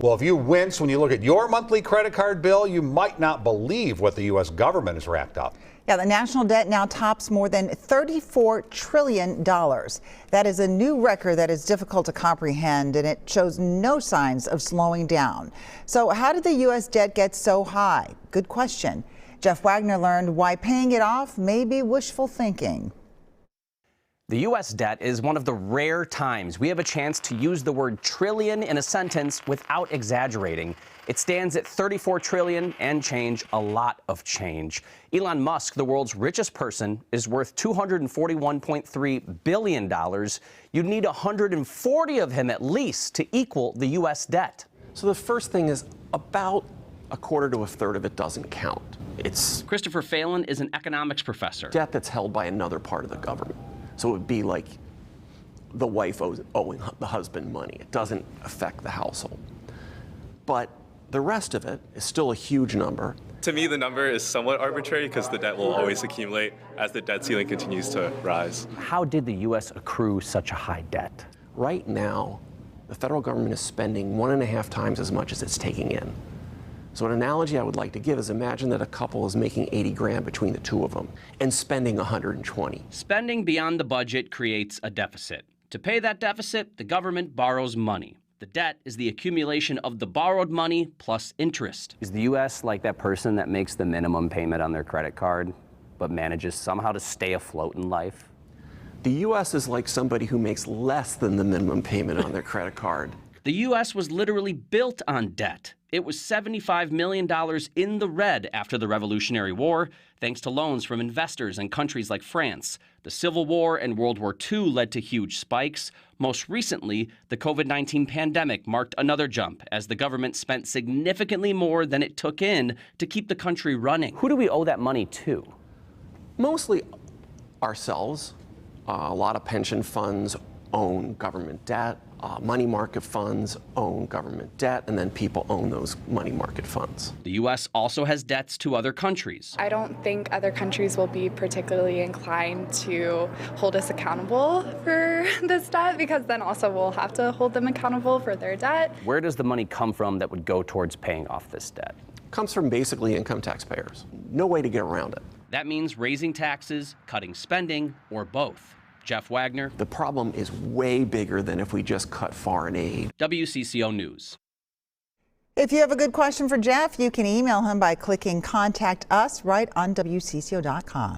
Well, if you wince when you look at your monthly credit card bill, you might not believe what the U.S. government has racked up. Yeah, the national debt now tops more than $34 trillion. That is a new record that is difficult to comprehend, and it shows no signs of slowing down. So how did the U.S. debt get so high? Good question. Jeff Wagner learned why paying it off may be wishful thinking. The U.S. debt is one of the rare times we have a chance to use the word trillion in a sentence without exaggerating. It stands at $34 trillion and change, a lot of change. Elon Musk, the world's richest person, is worth $241.3 billion. You'd need 140 of him at least to equal the U.S. debt. So the first thing is about a quarter to a third of it doesn't count. It's Christopher Phelan is an economics professor. debt that's held by another part of the government. So it would be like the wife owing the husband money. It doesn't affect the household. But the rest of it is still a huge number. To me, the number is somewhat arbitrary because the debt will always accumulate as the debt ceiling continues to rise. How did the U.S. accrue such a high debt? Right now, the federal government is spending 1.5 times as much as it's taking in. So an analogy I would like to give is imagine that a couple is making 80 grand between the two of them and spending 120. Spending beyond the budget creates a deficit. To pay that deficit, the government borrows money. The debt is the accumulation of the borrowed money plus interest. Is the U.S. like that person that makes the minimum payment on their credit card, but manages somehow to stay afloat in life? The U.S. is like somebody who makes less than the minimum payment on their credit card. The U.S. was literally built on debt. It was $75 million in the red after the Revolutionary War, thanks to loans from investors in countries like France. The Civil War and World War II led to huge spikes. Most recently, the COVID-19 pandemic marked another jump as the government spent significantly more than it took in to keep the country running. Who do we owe that money to? Mostly ourselves. A lot of pension funds own government debt. Money market funds own government debt, and then people own those money market funds. The U.S. also has debts to other countries. I don't think other countries will be particularly inclined to hold us accountable for this debt, because then also we'll have to hold them accountable for their debt. Where does the money come from that would go towards paying off this debt? Comes from basically income taxpayers. No way to get around it. That means raising taxes, cutting spending, or both. Jeff Wagner, The problem is way bigger than if we just cut foreign aid. WCCO News. If you have a good question for Jeff, you can email him by clicking Contact Us right on WCCO.com.